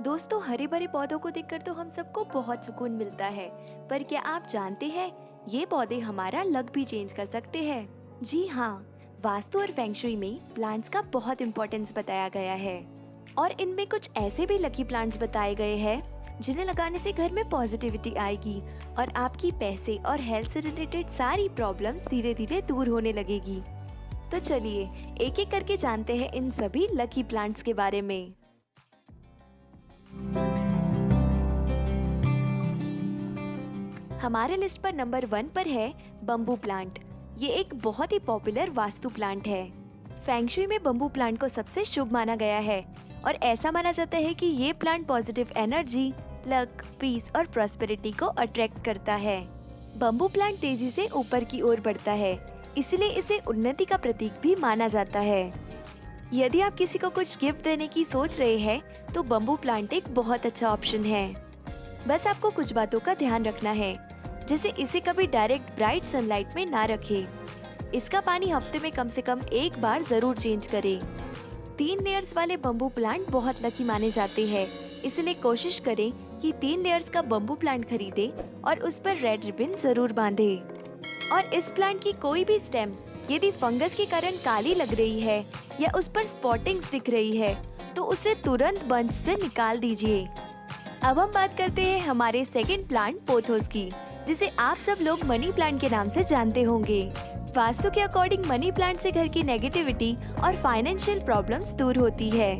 दोस्तों, हरे भरे पौधों को देखकर तो हम सबको बहुत सुकून मिलता है। पर क्या आप जानते हैं, ये पौधे हमारा लक भी चेंज कर सकते हैं। जी हाँ, वास्तु और फेंगशुई में प्लांट्स का बहुत इम्पोर्टेंस बताया गया है। और इनमें कुछ ऐसे भी लकी प्लांट्स बताए गए हैं जिन्हें लगाने से घर में पॉजिटिविटी आएगी और आपकी पैसे और हेल्थ से रिलेटेड सारी प्रॉब्लम्स धीरे धीरे दूर होने लगेगी। तो चलिए एक एक करके जानते हैं इन सभी लकी प्लांट्स के बारे में। हमारे लिस्ट पर नंबर 1 पर है बम्बू प्लांट। ये एक बहुत ही पॉपुलर वास्तु प्लांट है। फेंगशुई में बम्बू प्लांट को सबसे शुभ माना गया है और ऐसा माना जाता है कि ये plant positive energy, luck, peace और प्रॉस्पेरिटी को अट्रैक्ट करता है। बम्बू प्लांट तेजी से ऊपर की ओर बढ़ता है, इसलिए इसे उन्नति का प्रतीक भी माना जाता है। यदि आप किसी को कुछ गिफ्ट देने की सोच रहे हैं तो बम्बू प्लांट एक बहुत अच्छा ऑप्शन है। बस आपको कुछ बातों का ध्यान रखना है, जैसे इसे कभी डायरेक्ट ब्राइट सनलाइट में ना रखें। इसका पानी हफ्ते में कम से कम एक बार जरूर चेंज करें। 3 लेयर्स वाले बम्बू प्लांट बहुत लकी माने जाते हैं, इसलिए कोशिश करें कि 3 लेयर्स का बम्बू प्लांट खरीदें और उस पर रेड रिबन जरूर बांधें। और इस प्लांट की कोई भी स्टेम यदि फंगस के कारण काली लग रही है या उस पर स्पॉटिंग्स दिख रही है तो उसे तुरंत बंच से निकाल दीजिए। अब हम बात करते हैं हमारे सेकंड प्लांट पोथोस की, जिसे आप सब लोग मनी प्लांट के नाम से जानते होंगे। वास्तु के अकॉर्डिंग मनी प्लांट से घर की नेगेटिविटी और फाइनेंशियल प्रॉब्लम्स दूर होती है।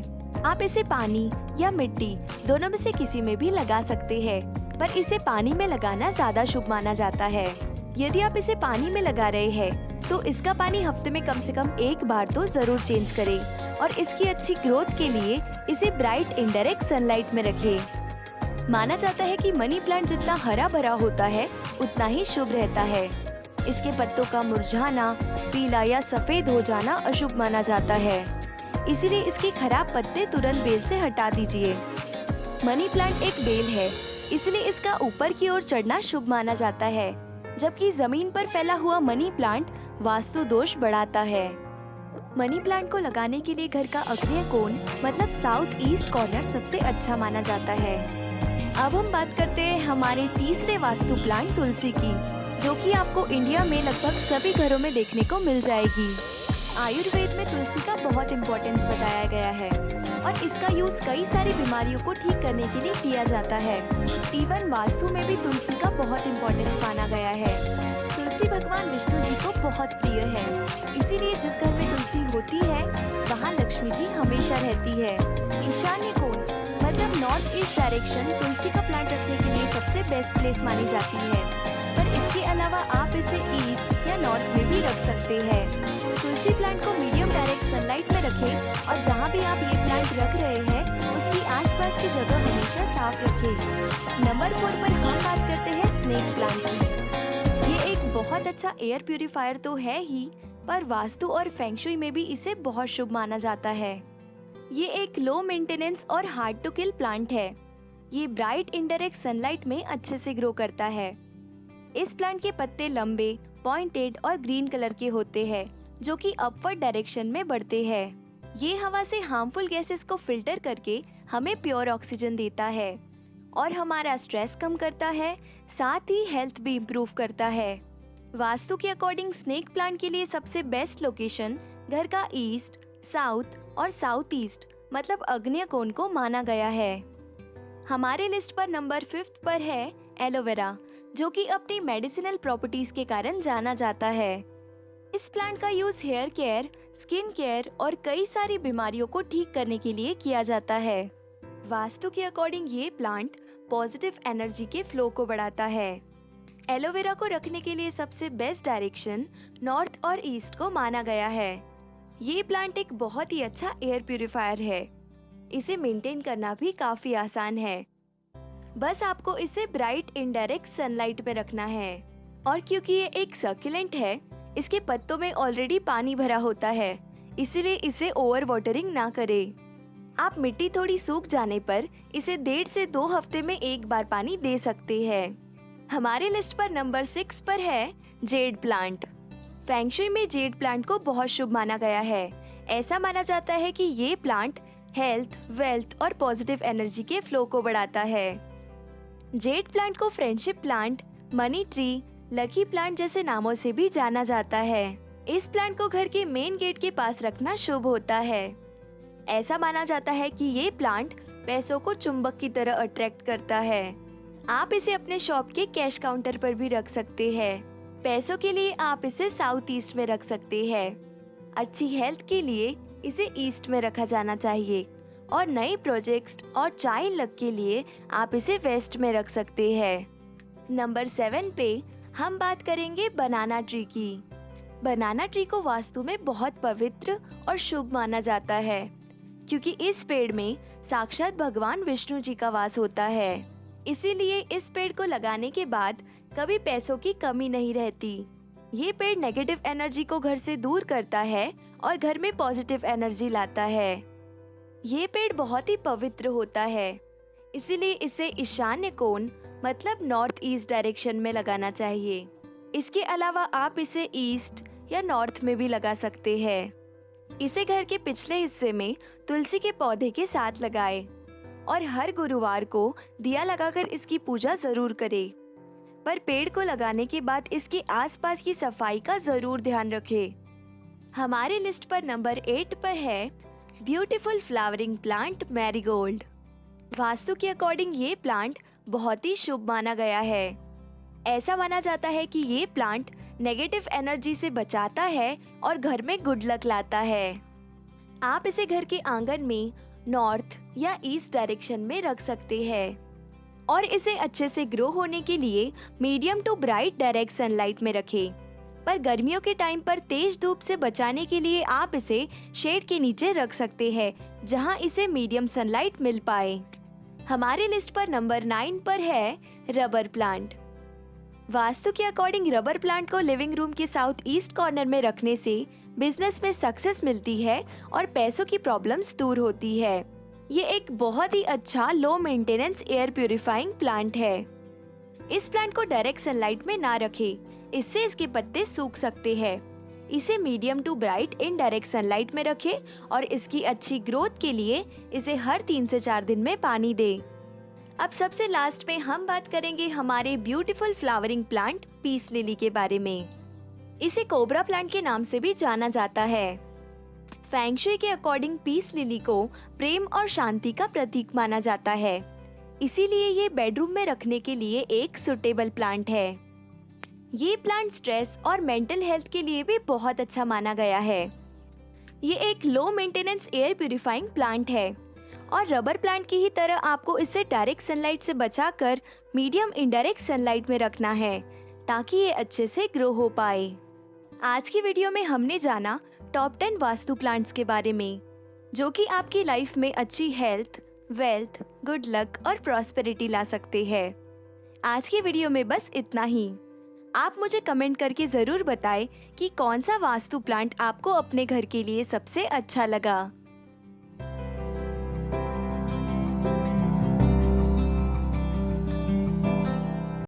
आप इसे पानी या मिट्टी दोनों में से किसी में भी लगा सकते हैं, पर इसे पानी में लगाना ज्यादा शुभ माना जाता है। यदि आप इसे पानी में लगा रहे हैं तो इसका पानी हफ्ते में कम से कम एक बार तो जरूर चेंज करें और इसकी अच्छी ग्रोथ के लिए इसे ब्राइट इनडायरेक्ट सनलाइट में रखें। माना जाता है कि मनी प्लांट जितना हरा भरा होता है उतना ही शुभ रहता है। इसके पत्तों का मुरझाना, पीला या सफेद हो जाना अशुभ माना जाता है, इसीलिए इसके खराब पत्ते तुरंत बेल से हटा दीजिए। मनी प्लांट एक बेल है, इसलिए इसका ऊपर की ओर चढ़ना शुभ माना जाता है, जबकि जमीन पर फैला हुआ मनी प्लांट वास्तु दोष बढ़ाता है। मनी प्लांट को लगाने के लिए घर का अग्नेय कोण मतलब साउथ ईस्ट कॉर्नर सबसे अच्छा माना जाता है। अब हम बात करते हैं हमारे तीसरे वास्तु प्लांट तुलसी की, जो कि आपको इंडिया में लगभग सभी घरों में देखने को मिल जाएगी। आयुर्वेद में तुलसी का बहुत इम्पोर्टेंस बताया गया है और इसका यूज कई सारी बीमारियों को ठीक करने के लिए किया जाता है। इवन वास्तु में भी तुलसी का बहुत इम्पोर्टेंस माना गया है। तुलसी भगवान विष्णु जी को बहुत प्रिय है, इसीलिए जिस घर में तुलसी होती है वहाँ लक्ष्मी जी हमेशा रहती है। ईशान्य कोण मतलब नॉर्थ ईस्ट डायरेक्शन तुलसी का प्लांट रखने के लिए सबसे बेस्ट प्लेस मानी जाती है, पर इसके अलावा आप इसे ईस्ट या नॉर्थ में भी रख सकते हैं। तुलसी प्लांट को मीडियम डायरेक्ट सनलाइट में रखें और जहाँ भी आप ये प्लांट रख रहे हैं उसकी आसपास की जगह हमेशा साफ रखें। नंबर 4 पर हम बात करते हैं स्नेक प्लांट की। ये एक बहुत अच्छा एयर प्यूरिफायर तो है ही, पर वास्तु और फेंगशुई में भी इसे बहुत शुभ माना जाता है। ये एक लो मेंटेनेंस और हार्ड टू किल प्लांट है। ये ब्राइट इनडायरेक्ट सनलाइट में अच्छे से ग्रो करता है। इस प्लांट के पत्ते लंबे, पॉइंटेड और ग्रीन कलर के होते हैं, जो कि अपवर्ड डायरेक्शन में बढ़ते हैं। ये हवा से हार्मफुल गैसेस को फिल्टर करके हमें प्योर ऑक्सीजन देता है और हमारा स्ट्रेस कम करता है, साथ ही हेल्थ भी इम्प्रूव करता है। वास्तु के अकॉर्डिंग स्नेक प्लांट के लिए सबसे बेस्ट लोकेशन घर का ईस्ट, साउथ और साउथ ईस्ट मतलब आग्नेय कोण को माना गया है। हमारे लिस्ट पर नंबर 5 पर है एलोवेरा, जो कि अपनी मेडिसिनल प्रॉपर्टीज के कारण जाना जाता है। इस प्लांट का use hair care, skin care और कई सारी बीमारियों को ठीक करने के लिए किया जाता है। वास्तु के अकॉर्डिंग ये प्लांट पॉजिटिव एनर्जी के फ्लो को बढ़ाता है। एलोवेरा को रखने के लिए सबसे बेस्ट डायरेक्शन नॉर्थ और ईस्ट को माना गया है। ये प्लांट एक बहुत ही अच्छा एयर प्यूरिफायर है। इसे मेंटेन करना भी काफी आसान है। बस आपको इसे ब्राइट इनडायरेक्ट सनलाइट में रखना है। और क्योंकि ये एक सर्कुलेंट है, इसके पत्तों में ऑलरेडी पानी भरा होता है, इसीलिए इसे ओवर वाटरिंग ना करें। आप मिट्टी थोड़ी सूख जाने पर इसे 1.5 से 2 हफ्ते में एक बार पानी दे सकते हैं। हमारे लिस्ट पर नंबर 6 पर है जेड प्लांट। फेंगशुई में जेड प्लांट को बहुत शुभ माना गया है। ऐसा माना जाता है कि ये प्लांट हेल्थ, वेल्थ और पॉजिटिव एनर्जी के फ्लो को बढ़ाता है। जेड प्लांट को friendship plant, money tree, lucky plant जैसे नामों से भी जाना जाता है। इस प्लांट को घर के मेन गेट के पास रखना शुभ होता है। ऐसा माना जाता है कि ये प्लांट पैसों को चुंबक की तरह अट्रैक्ट करता है। आप इसे अपने शॉप के कैश काउंटर पर भी रख सकते हैं। पैसों के लिए आप इसे साउथ ईस्ट में रख सकते हैं। अच्छी हेल्थ के लिए इसे ईस्ट में रखा जाना चाहिए और नए प्रोजेक्ट्स और चाइल्ड लक के लिए आप इसे वेस्ट में रख सकते हैं। नंबर 7 पे हम बात करेंगे बनाना ट्री की। बनाना ट्री को वास्तु में बहुत पवित्र और शुभ माना जाता है, क्योंकि इस पेड़ में साक्षात भगवान विष्णु जी का वास होता है। इसीलिए इस पेड़ को लगाने के बाद कभी पैसों की कमी नहीं रहती। ये पेड़ नेगेटिव एनर्जी को घर से दूर करता है और घर में पॉजिटिव एनर्जी लाता है। ये पेड़ बहुत ही पवित्र होता है, इसीलिए इसे ईशान्य कोण मतलब नॉर्थ ईस्ट डायरेक्शन में लगाना चाहिए। इसके अलावा आप इसे ईस्ट या नॉर्थ में भी लगा सकते हैं। इसे घर के पिछले हिस्से में तुलसी के पौधे के साथ लगाएं और हर गुरुवार को दिया लगाकर इसकी पूजा जरूर करें। पर पेड़ को लगाने के बाद इसके आसपास की सफाई का जरूर ध्यान रखें। हमारे लिस्ट पर नंबर 8 पर है beautiful flowering plant marigold. Vastu के अकॉर्डिंग ये प्लांट बहुत ही शुभ माना गया है। ऐसा माना जाता है कि ये प्लांट नेगेटिव एनर्जी से बचाता है और घर में गुड लक लाता है। आप इसे घर के आंगन में नॉर्थ या ईस्ट डायरेक्शन में रख सकते हैं और इसे अच्छे से ग्रो होने के लिए medium to bright direct sunlight में रखें। पर गर्मियों के टाइम पर तेज धूप से बचाने के लिए आप इसे शेड के नीचे रख सकते हैं, जहां इसे मीडियम सनलाइट मिल पाए। हमारे लिस्ट पर नंबर 9 पर है रबर प्लांट। वास्तु के अकॉर्डिंग रबर प्लांट को लिविंग रूम के साउथ ईस्ट कॉर्नर में रखने से बिजनेस में सक्सेस मिलती है और पैसों की प्रॉब्लम्स दूर होती है। ये एक बहुत ही अच्छा low maintenance air purifying plant है। इस प्लांट को डायरेक्ट सनलाइट में ना रखें, इससे इसके पत्ते सूख सकते हैं। इसे medium to bright indirect sunlight में रखें और इसकी अच्छी ग्रोथ के लिए इसे हर 3 से 4 दिन में पानी दें। अब सबसे लास्ट में हम बात करेंगे हमारे beautiful flowering plant peace lily के बारे में। इसे कोबरा प्लांट के नाम से भी जाना जाता है। फेंग शुई के अकॉर्डिंग पीस लिली को प्रेम और शांति का प्रतीक माना जाता है, इसीलिए ये बेडरूम में रखने के लिए एक सुटेबल प्लांट है। ये प्लांट स्ट्रेस और मेंटल हेल्थ के लिए भी बहुत अच्छा माना गया है। ये एक low maintenance air purifying plant है और रबर प्लांट की ही तरह आपको इसे डायरेक्ट सनलाइट से बचाकर मीडियम इनडायरेक्ट सनलाइट में रखना है, ताकि ये अच्छे से ग्रो हो पाए। आज की वीडियो में हमने जाना टॉप 10 वास्तु प्लांट्स के बारे में, जो कि आपकी लाइफ में अच्छी हेल्थ, वेल्थ, गुड लक और प्रॉस्पेरिटी ला सकते हैं। आज की वीडियो में बस इतना ही। आप मुझे कमेंट करके जरूर बताएं कि कौन सा वास्तु प्लांट आपको अपने घर के लिए सबसे अच्छा लगा।